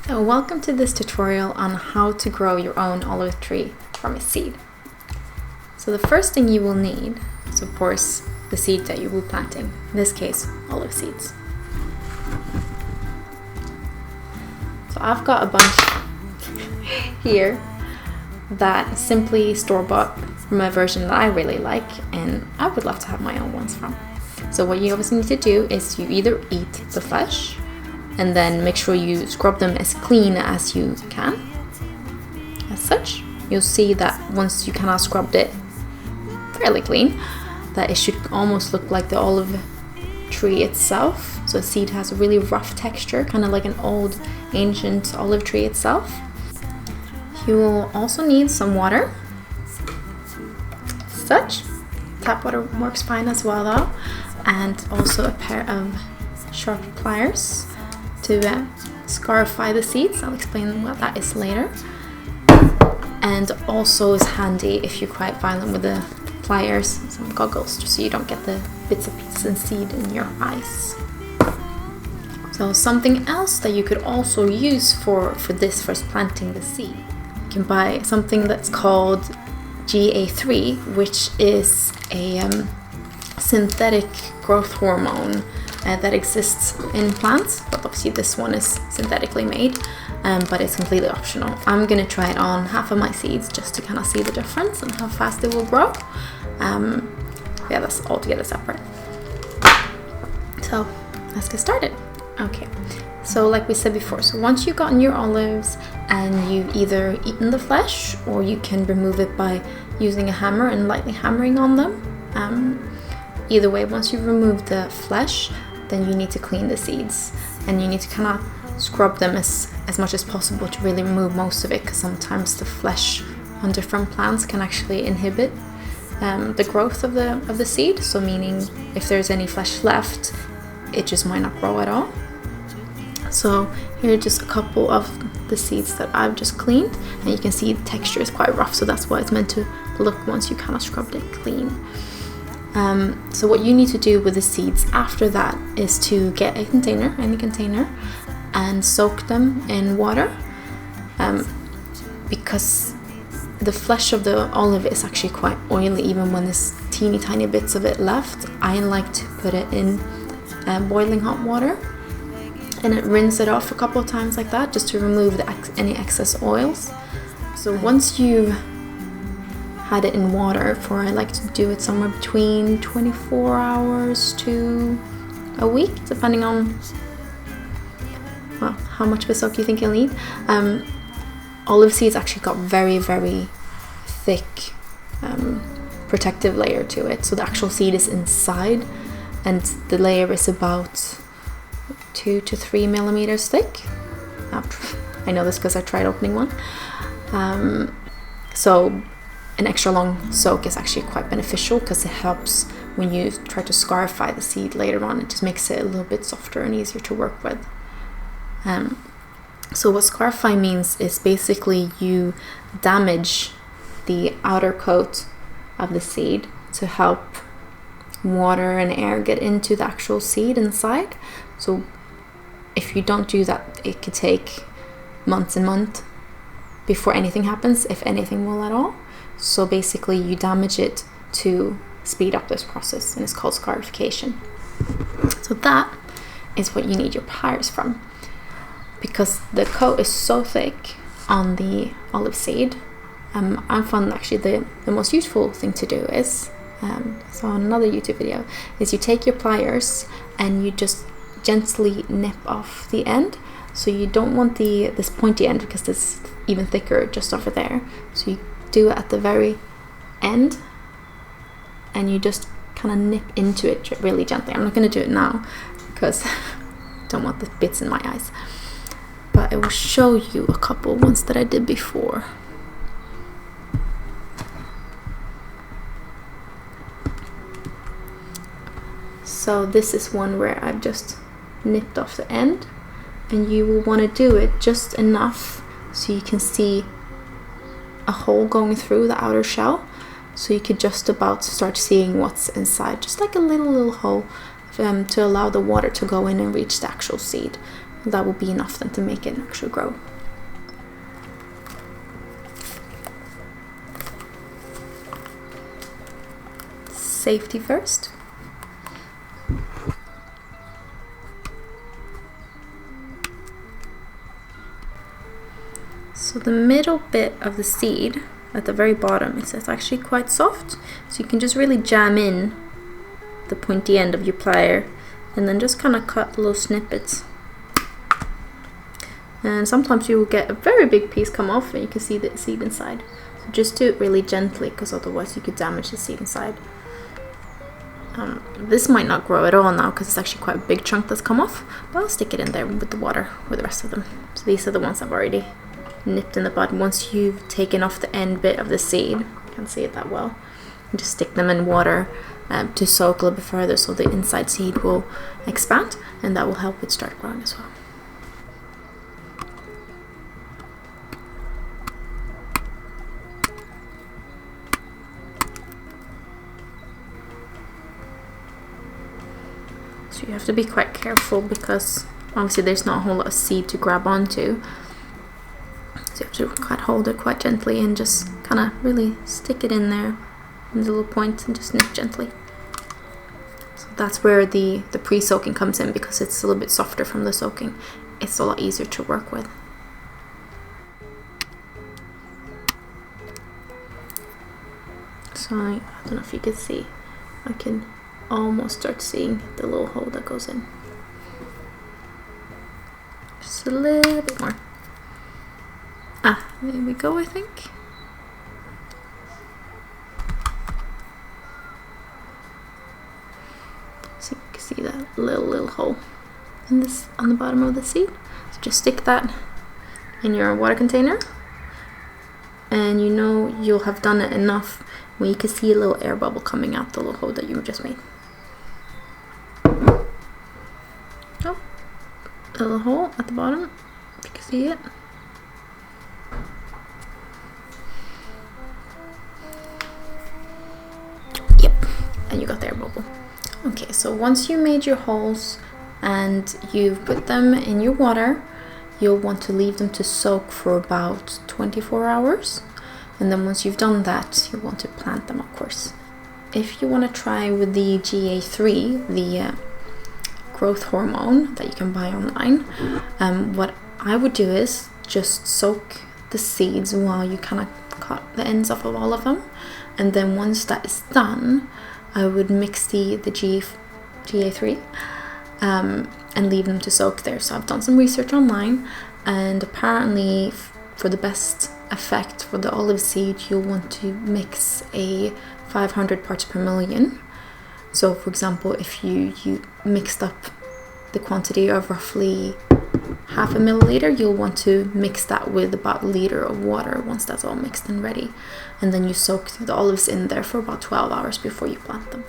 So welcome to this tutorial on how to grow your own olive tree from a seed. So the first thing you will need is of course the seed that you will be planting, in this case olive seeds. So I've got a bunch here that is simply store-bought from a version that I really like and I would love to have my own ones from. So what you obviously need to do is you either eat the flesh and then make sure you scrub them as clean as you can. As such, you'll see that once you kind of scrubbed it fairly clean, that it should almost look like the olive tree itself. So the seed has a really rough texture, kind of like an old ancient olive tree itself. You will also need some water. As such, tap water works fine as well though, and also a pair of sharp pliers to scarify the seeds. I'll explain what that is later. And also is handy if you're quite violent with the pliers, some goggles, just so you don't get the bits of pieces and seed in your eyes. So something else that you could also use for this first planting the seed, you can buy something that's called GA3, which is a synthetic growth hormone that exists in plants, but obviously this one is synthetically made, but it's completely optional. I'm gonna try it on half of my seeds just to kind of see the difference and how fast it will grow. Yeah, that's altogether separate. So let's get started. Okay, so like we said before, so once you've gotten your olives and you've either eaten the flesh or you can remove it by using a hammer and lightly hammering on them. Either way, once you've removed the flesh, then you need to clean the seeds and you need to kind of scrub them as much as possible to really remove most of it, because sometimes the flesh on different plants can actually inhibit the growth of the seed. So meaning if there's any flesh left, it just might not grow at all. So here are just a couple of the seeds that I've just cleaned, and you can see the texture is quite rough, so that's why it's meant to look once you kind of scrubbed it clean. So what you need to do with the seeds after that is to get a container, any container, and soak them in water, because the flesh of the olive is actually quite oily even when there's teeny tiny bits of it left. I like to put it in boiling hot water and rinse it off a couple of times like that, just to remove any excess oils. So once you've had it in water for, I like to do it somewhere between 24 hours to a week, depending on how much of a soak you think you'll need. Olive seeds actually got very, very thick protective layer to it, so the actual seed is inside and the layer is about 2 to 3 millimeters thick. I know this because I tried opening one. So an extra long soak is actually quite beneficial because it helps when you try to scarify the seed later on. It just makes it a little bit softer and easier to work with. So what scarify means is basically you damage the outer coat of the seed to help water and air get into the actual seed inside. So if you don't do that, it could take months and months before anything happens, if anything will at all. So basically you damage it to speed up this process, and it's called scarification. So that is what you need your pliers from, because the coat is so thick on the olive seed. I found actually the most useful thing to do is, so on another YouTube video, is you take your pliers and you just gently nip off the end. So you don't want this pointy end because it's even thicker just over there. So you do it at the very end and you just kind of nip into it really gently. I'm not going to do it now because I don't want the bits in my eyes, but I will show you a couple ones that I did before. So this is one where I've just nipped off the end, and you will want to do it just enough so you can see a hole going through the outer shell, so you could just about start seeing what's inside, just like a little hole to allow the water to go in and reach the actual seed. That will be enough then to make it actually grow. Safety first. So the middle bit of the seed at the very bottom is actually quite soft, so you can just really jam in the pointy end of your plier and then just kind of cut little snippets. And sometimes you will get a very big piece come off and you can see the seed inside. So just do it really gently, because otherwise you could damage the seed inside. This might not grow at all now because it's actually quite a big chunk that's come off, but I'll stick it in there with the water with the rest of them. So these are the ones I've already nipped in the bud. Once you've taken off the end bit of the seed, you can't see it that well, you just stick them in water to soak a little bit further so the inside seed will expand, and that will help it start growing as well. So you have to be quite careful because obviously there's not a whole lot of seed to grab onto. So you have to hold it quite gently and just kind of really stick it in there in the little point and just nip gently. So that's where the pre-soaking comes in, because it's a little bit softer from the soaking. It's a lot easier to work with. So I don't know if you can see, I can almost start seeing the little hole that goes in. Just a little bit more. There we go, I think. So you can see that little hole in this on the bottom of the seed. So just stick that in your water container, and you know you'll have done it enough when you can see a little air bubble coming out the little hole that you just made. Oh, a little hole at the bottom, if you can see it. Yep, and you got the air bubble. Okay, so once you made your holes and you've put them in your water, you'll want to leave them to soak for about 24 hours. And then once you've done that, you want to plant them, of course. If you want to try with the GA3, the growth hormone that you can buy online, what I would do is just soak the seeds while you kind of cut the ends off of all of them. And then once that is done, I would mix the GA3 and leave them to soak there. So I've done some research online, and apparently for the best effect for the olive seed, you'll want to mix a 500 parts per million. So for example, if you mixed up the quantity of roughly half a milliliter, you'll want to mix that with about a liter of water once that's all mixed and ready. And then you soak the olives in there for about 12 hours before you plant them.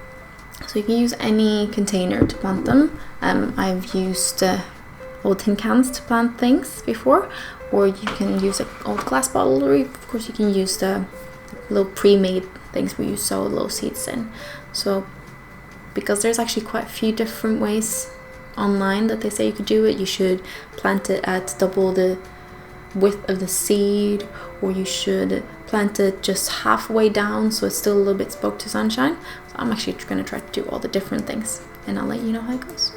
So you can use any container to plant them. I've used old tin cans to plant things before, or you can use an old glass bottle, or of course you can use the little pre-made things where you sow little seeds in. So because there's actually quite a few different ways online that they say you could do it, you should plant it at double the width of the seed, or you should plant it just halfway down so it's still a little bit exposed to sunshine. So I'm actually going to try to do all the different things, and I'll let you know how it goes.